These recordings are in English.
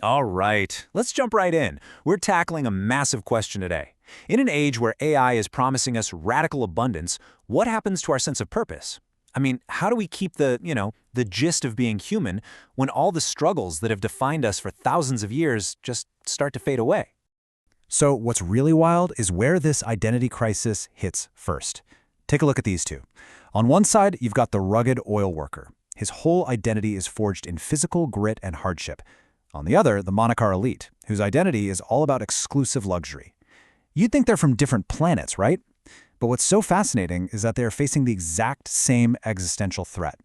All right, let's jump right in. We're tackling a massive question today. In an age where AI is promising us radical abundance, what happens to our sense of purpose? I mean, how do we keep the gist of being human when all the struggles that have defined us for thousands of years just start to fade away? So what's really wild is where this identity crisis hits first. Take a look at these two. On one side, you've got the rugged oil worker. His whole identity is forged in physical grit and hardship. On the other, the Monaco elite, whose identity is all about exclusive luxury. You'd think they're from different planets, right? But what's so fascinating is that they are facing the exact same existential threat.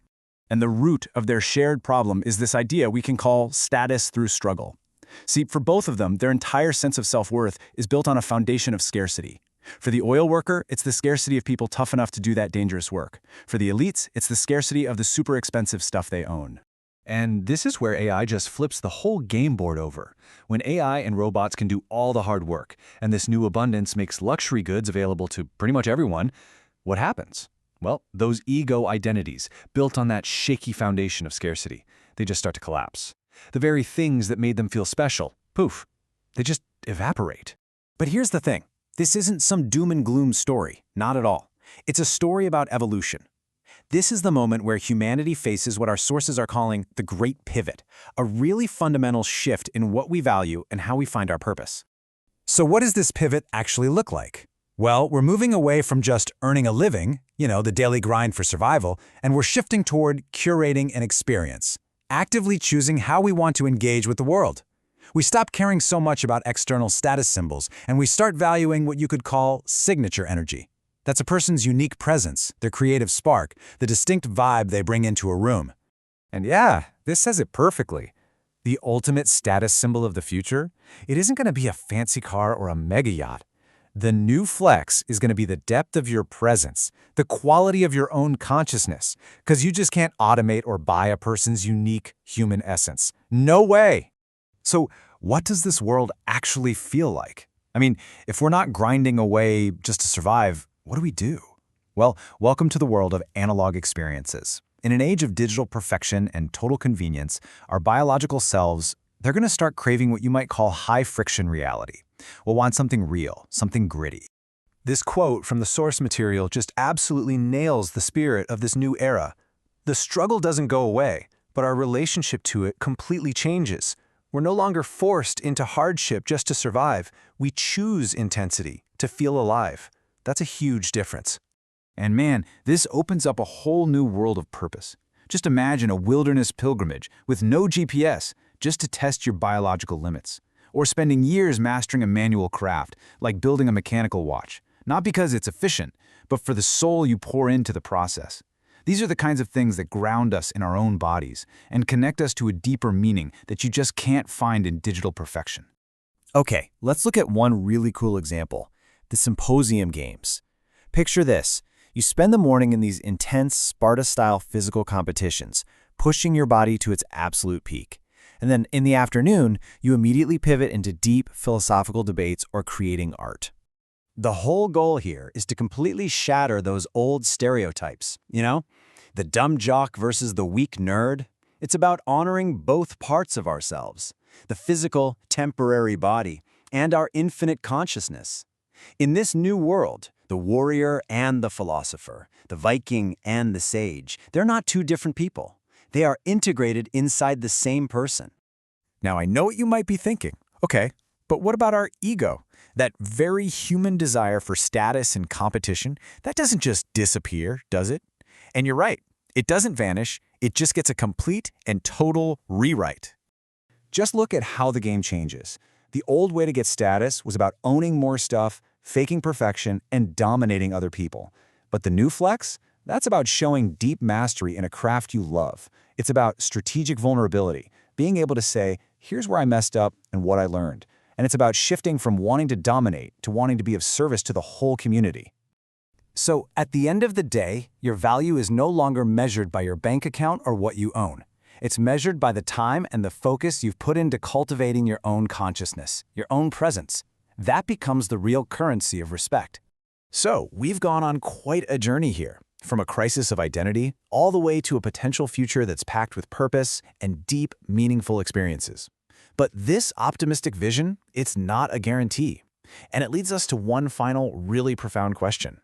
And the root of their shared problem is this idea we can call status through struggle. See, for both of them, their entire sense of self-worth is built on a foundation of scarcity. For the oil worker, it's the scarcity of people tough enough to do that dangerous work. For the elites, it's the scarcity of the super expensive stuff they own. And this is where AI just flips the whole game board over. When AI and robots can do all the hard work, and this new abundance makes luxury goods available to pretty much everyone, what happens? Well, those ego identities, built on that shaky foundation of scarcity, they just start to collapse. The very things that made them feel special, poof, they just evaporate. But here's the thing. This isn't some doom and gloom story, not at all. It's a story about evolution. This is the moment where humanity faces what our sources are calling the Great Pivot, a really fundamental shift in what we value and how we find our purpose. So what does this pivot actually look like? Well, we're moving away from just earning a living, the daily grind for survival, and we're shifting toward curating an experience, actively choosing how we want to engage with the world. We stop caring so much about external status symbols, and we start valuing what you could call signature energy. That's a person's unique presence, their creative spark, the distinct vibe they bring into a room. And yeah, this says it perfectly. The ultimate status symbol of the future, it isn't going to be a fancy car or a mega yacht. The new flex is going to be the depth of your presence, the quality of your own consciousness, because you just can't automate or buy a person's unique human essence. No way! So what does this world actually feel like? I mean, if we're not grinding away just to survive, what do we do? Well, welcome to the world of analog experiences. In an age of digital perfection and total convenience, our biological selves, they're going to start craving what you might call high-friction reality. We'll want something real, something gritty. This quote from the source material just absolutely nails the spirit of this new era. The struggle doesn't go away, but our relationship to it completely changes. We're no longer forced into hardship just to survive. We choose intensity to feel alive. That's a huge difference. And man, this opens up a whole new world of purpose. Just imagine a wilderness pilgrimage with no GPS, just to test your biological limits. Or spending years mastering a manual craft, like building a mechanical watch. Not because it's efficient, but for the soul you pour into the process. These are the kinds of things that ground us in our own bodies and connect us to a deeper meaning that you just can't find in digital perfection. Okay, let's look at one really cool example. The Symposium games. Picture this. You spend the morning in these intense Sparta-style physical competitions, pushing your body to its absolute peak. And then in the afternoon, you immediately pivot into deep philosophical debates or creating art. The whole goal here is to completely shatter those old stereotypes, the dumb jock versus the weak nerd. It's about honoring both parts of ourselves, the physical, temporary body, and our infinite consciousness. In this new world, the warrior and the philosopher, the Viking and the sage, they're not two different people. They are integrated inside the same person. Now, I know what you might be thinking. Okay, but what about our ego? That very human desire for status and competition, that doesn't just disappear, does it? And you're right, it doesn't vanish, it just gets a complete and total rewrite. Just look at how the game changes. The old way to get status was about owning more stuff, faking perfection, and dominating other people. But the new flex? That's about showing deep mastery in a craft you love. It's about strategic vulnerability, being able to say, here's where I messed up and what I learned. And it's about shifting from wanting to dominate to wanting to be of service to the whole community. So, at the end of the day, your value is no longer measured by your bank account or what you own. It's measured by the time and the focus you've put into cultivating your own consciousness, your own presence. That becomes the real currency of respect. So, we've gone on quite a journey here, from a crisis of identity all the way to a potential future that's packed with purpose and deep, meaningful experiences. But this optimistic vision, it's not a guarantee. And it leads us to one final, really profound question.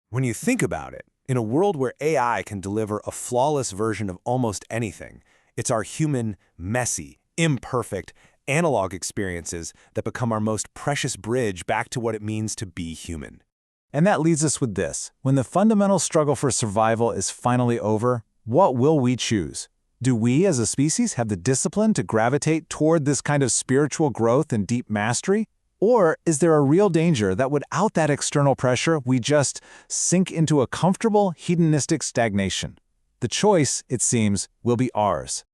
When you think about it, in a world where AI can deliver a flawless version of almost anything, it's our human, messy, imperfect, analog experiences that become our most precious bridge back to what it means to be human. And that leads us with this. When the fundamental struggle for survival is finally over, what will we choose? Do we as a species have the discipline to gravitate toward this kind of spiritual growth and deep mastery? Or is there a real danger that without that external pressure, we just sink into a comfortable, hedonistic stagnation? The choice, it seems, will be ours.